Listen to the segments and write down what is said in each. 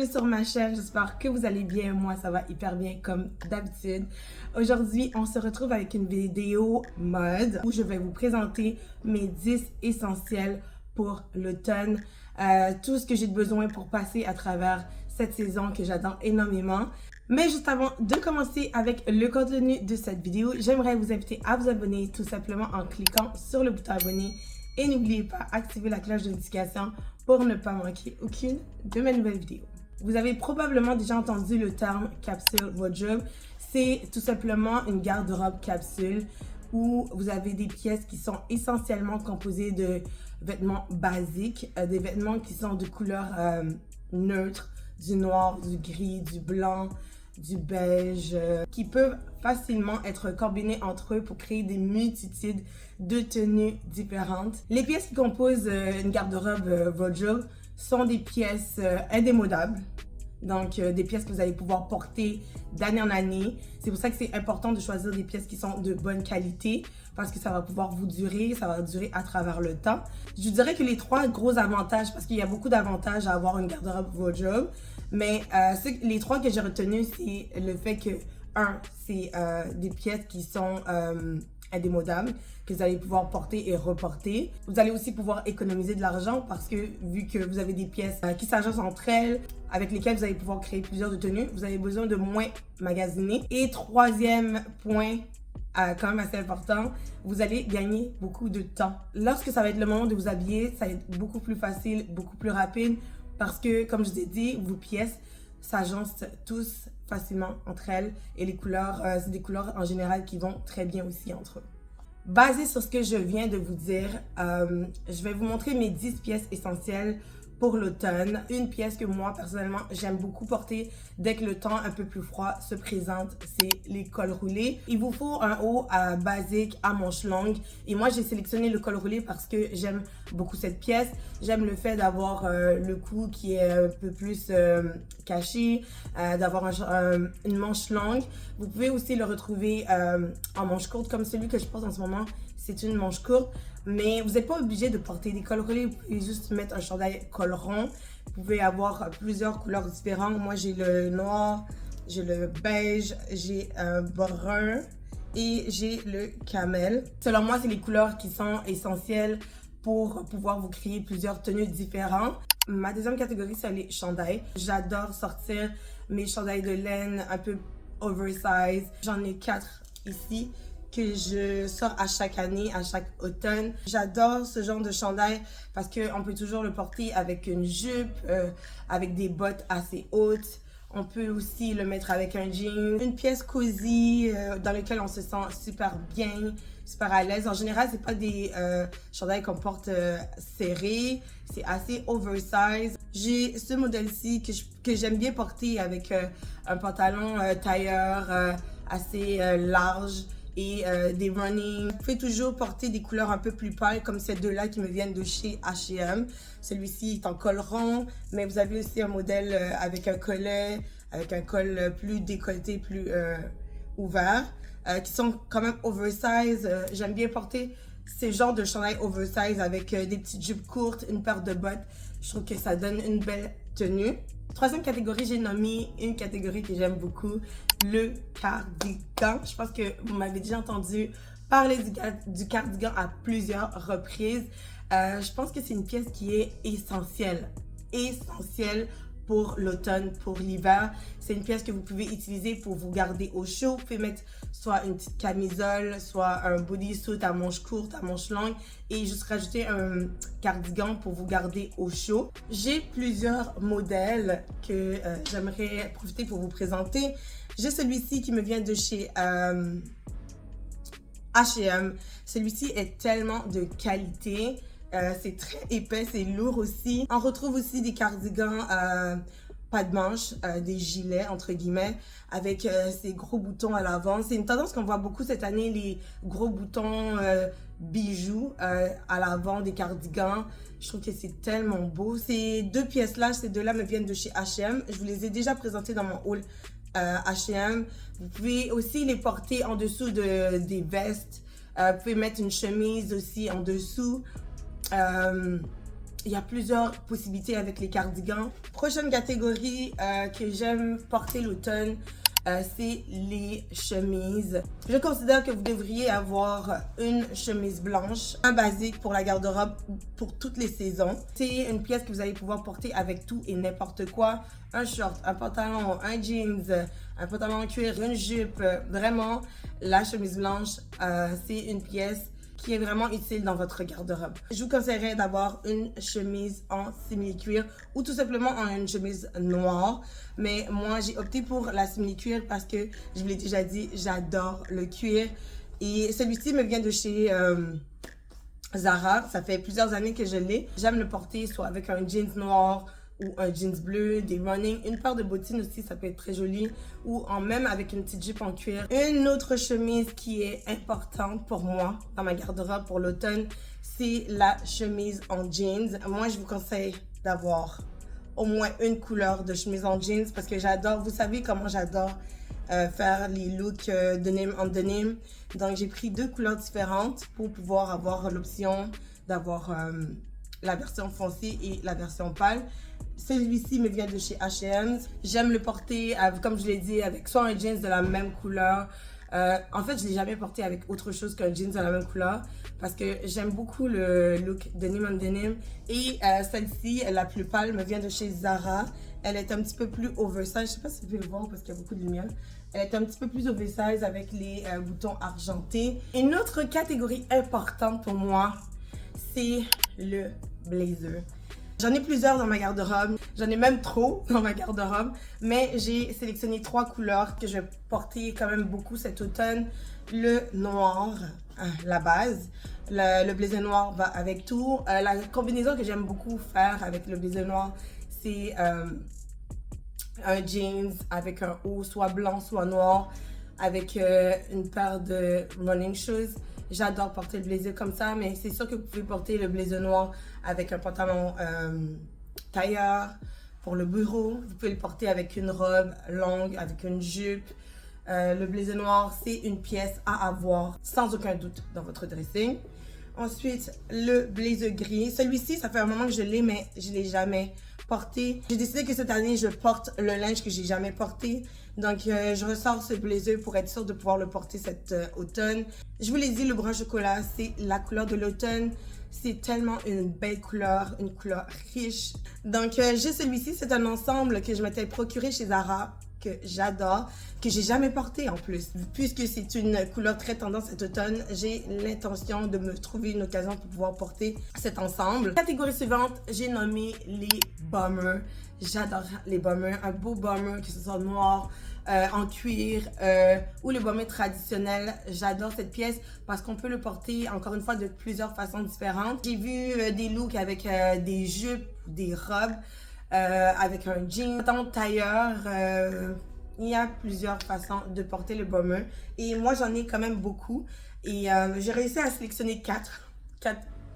bienvenue sur ma chaîne, j'espère que vous allez bien, moi ça va hyper bien comme d'habitude. Aujourd'hui, on se retrouve avec une vidéo mode où je vais vous présenter mes 10 essentiels pour l'automne. Tout ce que j'ai besoin pour passer à travers cette saison que j'adore énormément. Mais juste avant de commencer avec le contenu de cette vidéo, j'aimerais vous inviter à vous abonner tout simplement en cliquant sur le bouton abonner. Et n'oubliez pas d'activer la cloche de notification pour ne pas manquer aucune de mes nouvelles vidéos. Vous avez probablement déjà entendu le terme capsule wardrobe. C'est tout simplement une garde-robe capsule où vous avez des pièces qui sont essentiellement composées de vêtements basiques, des vêtements qui sont de couleurs neutres, du noir, du gris, du blanc, du beige, qui peuvent facilement être combinés entre eux pour créer des multitudes de tenues différentes. Les pièces qui composent une garde-robe wardrobe sont des pièces indémodables. Donc, des pièces que vous allez pouvoir porter d'année en année. C'est pour ça que c'est important de choisir des pièces qui sont de bonne qualité parce que ça va pouvoir vous durer, ça va durer à travers le temps. Je dirais que les 3 gros avantages, parce qu'il y a beaucoup d'avantages à avoir une garde-robe wardrobe, mais les 3 que j'ai retenus, c'est le fait que, c'est des pièces qui sont indémodables, que vous allez pouvoir porter et reporter. Vous allez aussi pouvoir économiser de l'argent parce que vu que vous avez des pièces qui s'agencent entre elles, avec lesquelles vous allez pouvoir créer plusieurs de tenues, vous avez besoin de moins magasiner. Et troisième point, quand même assez important, vous allez gagner beaucoup de temps. Lorsque ça va être le moment de vous habiller, ça va être beaucoup plus facile, beaucoup plus rapide parce que, comme je vous ai dit, vos pièces s'agencent tous facilement entre elles et les couleurs, c'est des couleurs en général qui vont très bien aussi entre eux. Basé sur ce que je viens de vous dire, je vais vous montrer mes 10 pièces essentielles pour l'automne. Une pièce que moi, personnellement, j'aime beaucoup porter dès que le temps un peu plus froid se présente, c'est les cols roulés. Il vous faut un haut basique à manches longues. Et moi, j'ai sélectionné le col roulé parce que j'aime beaucoup cette pièce. J'aime le fait d'avoir le cou qui est un peu plus caché, d'avoir une manche longue. Vous pouvez aussi le retrouver en manche courte, comme celui que je porte en ce moment. C'est une manche courte. Mais vous n'êtes pas obligé de porter des cols roulés, vous pouvez juste mettre un chandail col rond. Vous pouvez avoir plusieurs couleurs différentes. Moi, j'ai le noir, j'ai le beige, j'ai un brun et j'ai le camel. Selon moi, c'est les couleurs qui sont essentielles pour pouvoir vous créer plusieurs tenues différentes. Ma deuxième catégorie, c'est les chandails. J'adore sortir mes chandails de laine un peu oversize. J'en ai 4 ici que je sors à chaque année, à chaque automne. J'adore ce genre de chandail parce qu'on peut toujours le porter avec une jupe, avec des bottes assez hautes. On peut aussi le mettre avec un jean. Une pièce cosy dans laquelle on se sent super bien, super à l'aise. En général, c'est pas des chandails qu'on porte serrés. C'est assez oversize. J'ai ce modèle-ci que j'aime bien porter avec un pantalon tailleur assez large et des running. Vous pouvez toujours porter des couleurs un peu plus pâles comme ces deux-là qui me viennent de chez H&M. Celui-ci est en col rond, mais vous avez aussi un modèle avec un collet, avec un col plus décolleté, plus ouvert, qui sont quand même oversize. J'aime bien porter ces genres de chandails oversize avec des petites jupes courtes, une paire de bottes. Je trouve que ça donne une belle tenue. Troisième catégorie, j'ai nommé une catégorie que j'aime beaucoup, le cardigan. Je pense que vous m'avez déjà entendu parler du cardigan à plusieurs reprises. Je pense que c'est une pièce qui est essentielle pour l'automne, pour l'hiver. C'est une pièce que vous pouvez utiliser pour vous garder au chaud. Vous pouvez mettre soit une petite camisole, soit un bodysuit à manches courtes, à manches longues et juste rajouter un cardigan pour vous garder au chaud. J'ai plusieurs modèles que j'aimerais profiter pour vous présenter. J'ai celui-ci qui me vient de chez H&M. Celui-ci est tellement de qualité. C'est très épais, c'est lourd aussi. On retrouve aussi des cardigans pas de manches, des gilets entre guillemets, avec ces gros boutons à l'avant. C'est une tendance qu'on voit beaucoup cette année, les gros boutons bijoux à l'avant des cardigans. Je trouve que c'est tellement beau. Ces deux pièces-là, ces deux-là me viennent de chez H&M. Je vous les ai déjà présentées dans mon haul H&M. Vous pouvez aussi les porter en dessous des vestes. Vous pouvez mettre une chemise aussi en dessous. il y a plusieurs possibilités avec les cardigans. Prochaine catégorie que j'aime porter l'automne, c'est les chemises. Je considère que vous devriez avoir une chemise blanche, un basique pour la garde-robe pour toutes les saisons. C'est une pièce que vous allez pouvoir porter avec tout et n'importe quoi. Un short, un pantalon, un jeans, un pantalon en cuir, une jupe. Vraiment, la chemise blanche, c'est une pièce qui est vraiment utile dans votre garde-robe. Je vous conseillerais d'avoir une chemise en simili-cuir ou tout simplement en une chemise noire. Mais moi, j'ai opté pour la simili-cuir parce que, je vous l'ai déjà dit, j'adore le cuir. Et celui-ci me vient de chez Zara. Ça fait plusieurs années que je l'ai. J'aime le porter soit avec un jeans noir ou un jeans bleu, des running, une paire de bottines aussi, ça peut être très joli, ou même avec une petite jupe en cuir. Une autre chemise qui est importante pour moi dans ma garde-robe pour l'automne, c'est la chemise en jeans. Moi, je vous conseille d'avoir au moins une couleur de chemise en jeans parce que j'adore, vous savez comment j'adore faire les looks denim en denim. Donc, j'ai pris 2 couleurs différentes pour pouvoir avoir l'option d'avoir la version foncée et la version pâle. Celui-ci me vient de chez H&M. J'aime le porter, comme je l'ai dit, avec soit un jeans de la même couleur. En fait, je ne l'ai jamais porté avec autre chose qu'un jeans de la même couleur parce que j'aime beaucoup le look denim on denim. Et celle-ci, la plus pâle, me vient de chez Zara. Elle est un petit peu plus oversize. Je ne sais pas si vous pouvez le voir parce qu'il y a beaucoup de lumière. Elle est un petit peu plus oversize avec les boutons argentés. Une autre catégorie importante pour moi, c'est le blazer. J'en ai plusieurs dans ma garde-robe, j'en ai même trop dans ma garde-robe, mais j'ai sélectionné 3 couleurs que je vais porter quand même beaucoup cet automne. Le noir, la base, le blazer noir va avec tout. La combinaison que j'aime beaucoup faire avec le blazer noir, c'est un jeans avec un haut soit blanc, soit noir, avec une paire de running shoes. J'adore porter le blazer comme ça, mais c'est sûr que vous pouvez porter le blazer noir avec un pantalon tailleur pour le bureau. Vous pouvez le porter avec une robe longue, avec une jupe. Le blazer noir, c'est une pièce à avoir sans aucun doute dans votre dressing. Ensuite, le blazer gris. Celui-ci, ça fait un moment que je l'ai, mais je ne l'ai jamais porté. J'ai décidé que cette année, je porte le linge que j'ai jamais porté. Donc, je ressors ce blazer pour être sûre de pouvoir le porter cet automne. Je vous l'ai dit, le brun chocolat, c'est la couleur de l'automne. C'est tellement une belle couleur, une couleur riche. Donc, j'ai celui-ci, c'est un ensemble que je m'étais procuré chez Zara, que j'adore, que j'ai jamais porté en plus. Puisque c'est une couleur très tendance cet automne, j'ai l'intention de me trouver une occasion pour pouvoir porter cet ensemble. Catégorie suivante, j'ai nommé les bombers. J'adore les bombers. Un beau bomber, que ce soit noir, en cuir ou le bomber traditionnel. J'adore cette pièce parce qu'on peut le porter, encore une fois, de plusieurs façons différentes. J'ai vu des looks avec des jupes, des robes, avec un jean, un tailleur. Il y a plusieurs façons de porter le bomber. Et moi, j'en ai quand même beaucoup. Et j'ai réussi à sélectionner 4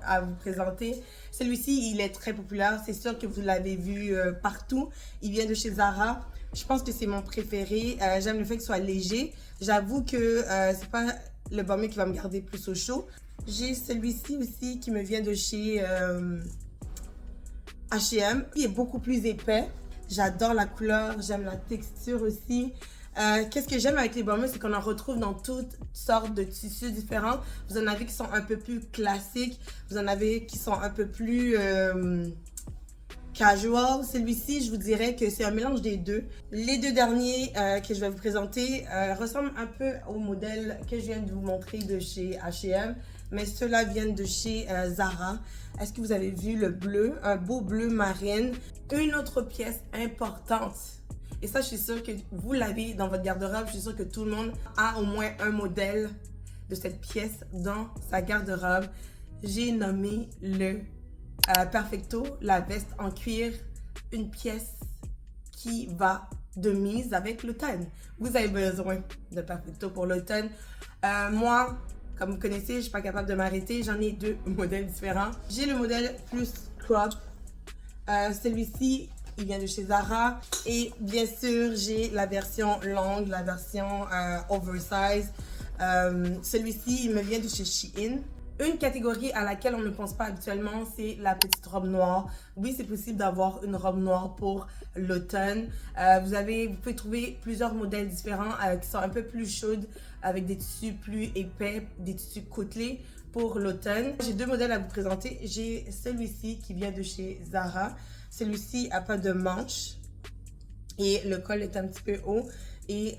à vous présenter. Celui-ci, il est très populaire. C'est sûr que vous l'avez vu partout. Il vient de chez Zara. Je pense que c'est mon préféré. J'aime le fait qu'il soit léger. J'avoue que c'est pas le bomber qui va me garder plus au chaud. J'ai celui-ci aussi qui me vient de chez H&M. Il est beaucoup plus épais. J'adore la couleur. J'aime la texture aussi. Qu'est-ce que j'aime avec les bombers, c'est qu'on en retrouve dans toutes sortes de tissus différents. Vous en avez qui sont un peu plus classiques. Vous en avez qui sont un peu plus casual. Celui-ci, je vous dirais que c'est un mélange des deux. Les 2 derniers que je vais vous présenter ressemblent un peu au modèle que je viens de vous montrer de chez H&M. Mais ceux-là viennent de chez Zara. Est-ce que vous avez vu le bleu? Un beau bleu marine. Une autre pièce importante. Et ça, je suis sûre que vous l'avez dans votre garde-robe. Je suis sûre que tout le monde a au moins un modèle de cette pièce dans sa garde-robe. J'ai nommé le Perfecto, la veste en cuir. Une pièce qui va de mise avec l'automne. Vous avez besoin de Perfecto pour l'automne. Moi, comme vous connaissez, je ne suis pas capable de m'arrêter. J'en ai 2 modèles différents. J'ai le modèle plus crop. Celui-ci, il vient de chez Zara. Et bien sûr, j'ai la version longue, la version oversize. Celui-ci, il me vient de chez Shein. Une catégorie à laquelle on ne pense pas habituellement, c'est la petite robe noire. Oui, c'est possible d'avoir une robe noire pour l'automne. Vous pouvez trouver plusieurs modèles différents qui sont un peu plus chaudes, avec des tissus plus épais, des tissus côtelés pour l'automne. J'ai deux modèles à vous présenter. J'ai celui-ci qui vient de chez Zara. Celui-ci n'a pas de manches et le col est un petit peu haut et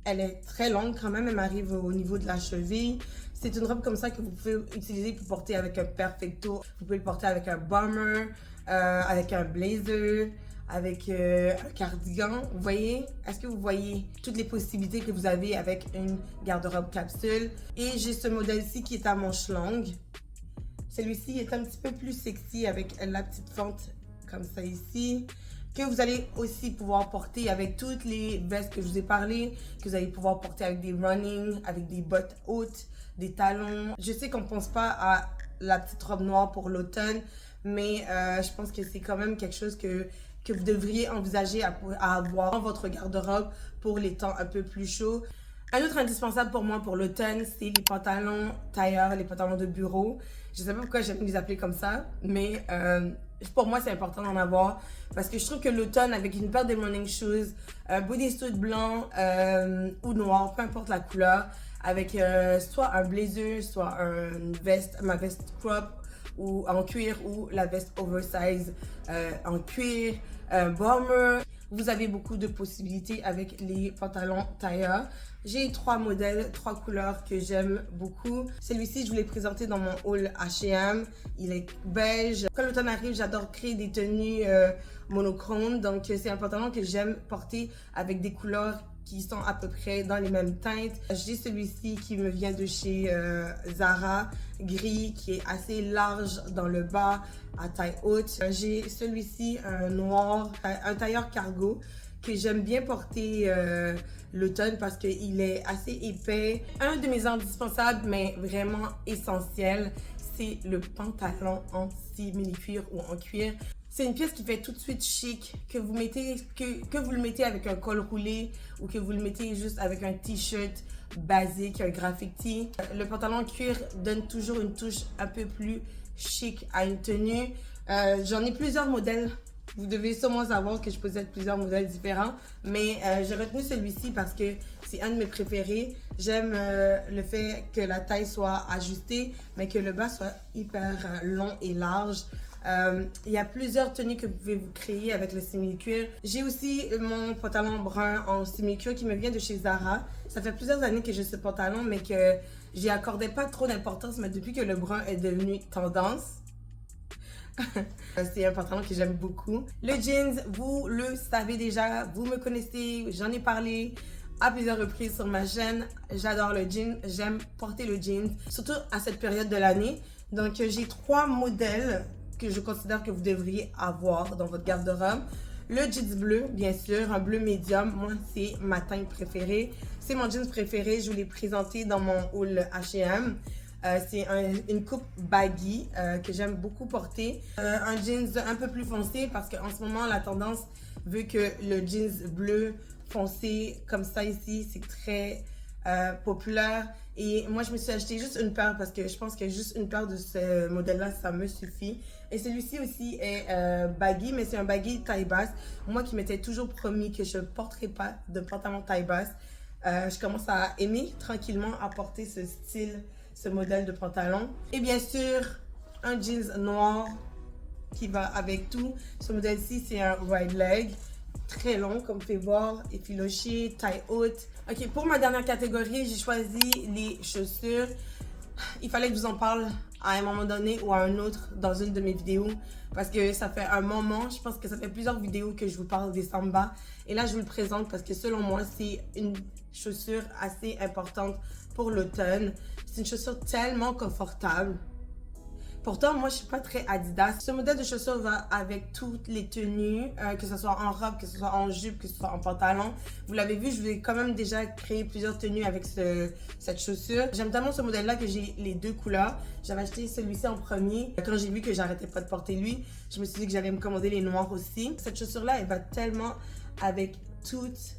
elle est très longue quand même. Elle m'arrive au niveau de la cheville. C'est une robe comme ça que vous pouvez utiliser pour porter avec un perfecto. Vous pouvez le porter avec un bomber, avec un blazer, avec un cardigan. Vous voyez? Est-ce que vous voyez toutes les possibilités que vous avez avec une garde-robe capsule? Et j'ai ce modèle-ci qui est à manches longues. Celui-ci est un petit peu plus sexy avec la petite fente comme ça ici, que vous allez aussi pouvoir porter avec toutes les vestes que je vous ai parlé, que vous allez pouvoir porter avec des running, avec des bottes hautes, des talons. Je sais qu'on ne pense pas à la petite robe noire pour l'automne, mais je pense que c'est quand même quelque chose que vous devriez envisager à avoir dans votre garde-robe pour les temps un peu plus chauds. Un autre indispensable pour moi pour l'automne, c'est les pantalons tailleurs, les pantalons de bureau. Je ne sais pas pourquoi j'aime les appeler comme ça, mais pour moi, c'est important d'en avoir parce que je trouve que l'automne, avec une paire de morning shoes, un bodysuit blanc ou noir, peu importe la couleur, avec soit un blazer, soit ma veste crop ou en cuir ou la veste oversize en cuir, un bomber. Vous avez beaucoup de possibilités avec les pantalons tailleurs. J'ai trois modèles, trois couleurs que j'aime beaucoup. Celui-ci, je vous l'ai présenté dans mon haul H&M. Il est beige. Quand l'automne arrive, j'adore créer des tenues monochromes. Donc, c'est un pantalon que j'aime porter avec des couleurs qui sont à peu près dans les mêmes teintes. J'ai celui-ci qui me vient de chez Zara, gris, qui est assez large dans le bas, à taille haute. J'ai celui-ci, un noir, un tailleur cargo, que j'aime bien porter l'automne parce qu'il est assez épais. Un de mes indispensables, mais vraiment essentiel, c'est le pantalon en simili-cuir ou en cuir. C'est une pièce qui fait tout de suite chic, que vous le mettez avec un col roulé ou que vous le mettez juste avec un t-shirt basique, un graffiti. Le pantalon cuir donne toujours une touche un peu plus chic à une tenue. J'en ai plusieurs modèles. Vous devez sûrement savoir que je possède plusieurs modèles différents, mais j'ai retenu celui-ci parce que c'est un de mes préférés. J'aime le fait que la taille soit ajustée, mais que le bas soit hyper long et large. Il y a plusieurs tenues que vous pouvez vous créer avec le simili-cuir. J'ai aussi mon pantalon brun en simili-cuir qui me vient de chez Zara. Ça fait plusieurs années que j'ai ce pantalon, mais que j'y accordais pas trop d'importance, mais depuis que le brun est devenu tendance, c'est un pantalon que j'aime beaucoup. Le jeans, vous le savez déjà, vous me connaissez, j'en ai parlé à plusieurs reprises sur ma chaîne. J'adore le jean, j'aime porter le jean, surtout à cette période de l'année. Donc j'ai trois modèles que je considère que vous devriez avoir dans votre garde-robe. Le jeans bleu, bien sûr, un bleu médium. Moi, c'est ma teinte préférée. C'est mon jeans préféré. Je vous l'ai présenté dans mon haul H&M. C'est une coupe baggy que j'aime beaucoup porter. Un jeans un peu plus foncé parce qu'en ce moment, la tendance veut que le jeans bleu foncé comme ça ici, c'est très populaire. Et moi, je me suis acheté juste une paire parce que je pense que juste une paire de ce modèle-là, ça me suffit. Et celui-ci aussi est baggy, mais c'est un baggy taille basse. Moi qui m'étais toujours promis que je ne porterais pas de pantalon taille basse, je commence à aimer tranquillement à porter ce style, ce modèle de pantalon. Et bien sûr, un jeans noir qui va avec tout. Ce modèle-ci, c'est un wide leg. Très long, comme vous pouvez voir, effiloché, taille haute. Ok, pour ma dernière catégorie, j'ai choisi les chaussures. Il fallait que je vous en parle à un moment donné ou à un autre dans une de mes vidéos parce que ça fait un moment, je pense que ça fait plusieurs vidéos que je vous parle des Samba et là je vous le présente parce que selon moi c'est une chaussure assez importante pour l'automne. C'est une chaussure tellement confortable. Pourtant, moi, je suis pas très Adidas. Ce modèle de chaussure va avec toutes les tenues, que ce soit en robe, que ce soit en jupe, que ce soit en pantalon. Vous l'avez vu, je vais quand même déjà créer plusieurs tenues avec cette chaussure. J'aime tellement ce modèle-là que j'ai les deux couleurs. J'avais acheté celui-ci en premier. Quand j'ai vu que j'arrêtais pas de porter lui, je me suis dit que j'allais me commander les noirs aussi. Cette chaussure-là, elle va tellement avec toutes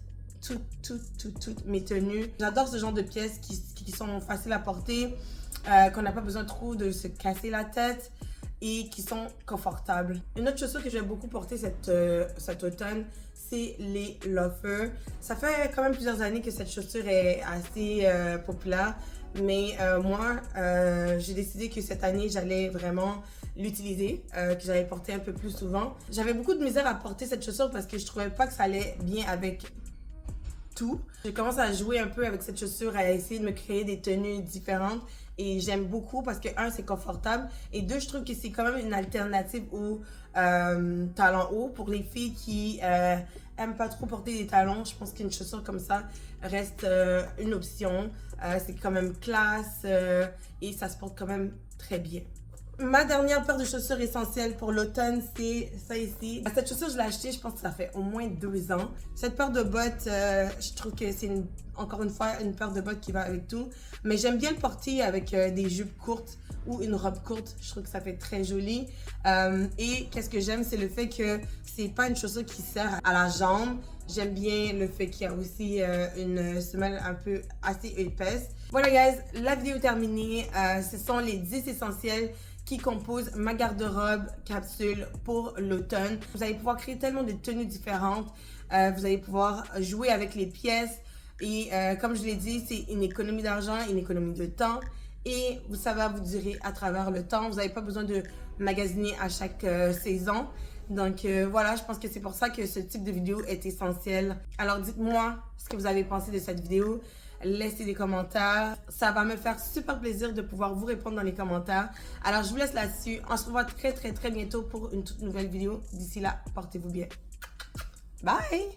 mes tenues. J'adore ce genre de pièces qui sont faciles à porter. qu'on n'a pas besoin trop de se casser la tête et qui sont confortables. Une autre chaussure que j'aime beaucoup porter cet automne, c'est les loafers. Ça fait quand même plusieurs années que cette chaussure est assez populaire, mais moi, j'ai décidé que cette année, j'allais vraiment l'utiliser, que j'allais porter un peu plus souvent. J'avais beaucoup de misère à porter cette chaussure parce que je trouvais pas que ça allait bien avec tout. J'ai commencé à jouer un peu avec cette chaussure, à essayer de me créer des tenues différentes et j'aime beaucoup parce que un, c'est confortable et deux, je trouve que c'est quand même une alternative au talons hauts pour les filles qui aiment pas trop porter des talons. Je pense qu'une chaussure comme ça reste une option. C'est quand même classe et ça se porte quand même très bien. Ma dernière paire de chaussures essentielles pour l'automne, c'est ça ici. Cette chaussure, je l'ai achetée, je pense que ça fait au moins 2 ans. Cette paire de bottes, je trouve que c'est encore une fois une paire de bottes qui va avec tout. Mais j'aime bien le porter avec des jupes courtes ou une robe courte. Je trouve que ça fait très joli. Et qu'est-ce que j'aime, c'est le fait que c'est pas une chaussure qui sert à la jambe. J'aime bien le fait qu'il y a aussi une semelle un peu assez épaisse. Voilà guys, la vidéo est terminée. Ce sont les 10 essentiels qui composent ma garde-robe capsule pour l'automne. Vous allez pouvoir créer tellement de tenues différentes. Vous allez pouvoir jouer avec les pièces. Et comme je l'ai dit, c'est une économie d'argent, une économie de temps. Et ça va vous durer à travers le temps. Vous n'avez pas besoin de magasiner à chaque saison. Donc voilà, je pense que c'est pour ça que ce type de vidéo est essentiel. Alors dites-moi ce que vous avez pensé de cette vidéo. Laissez des commentaires. Ça va me faire super plaisir de pouvoir vous répondre dans les commentaires. Alors, je vous laisse là-dessus. On se revoit très, très, très bientôt pour une toute nouvelle vidéo. D'ici là, portez-vous bien. Bye!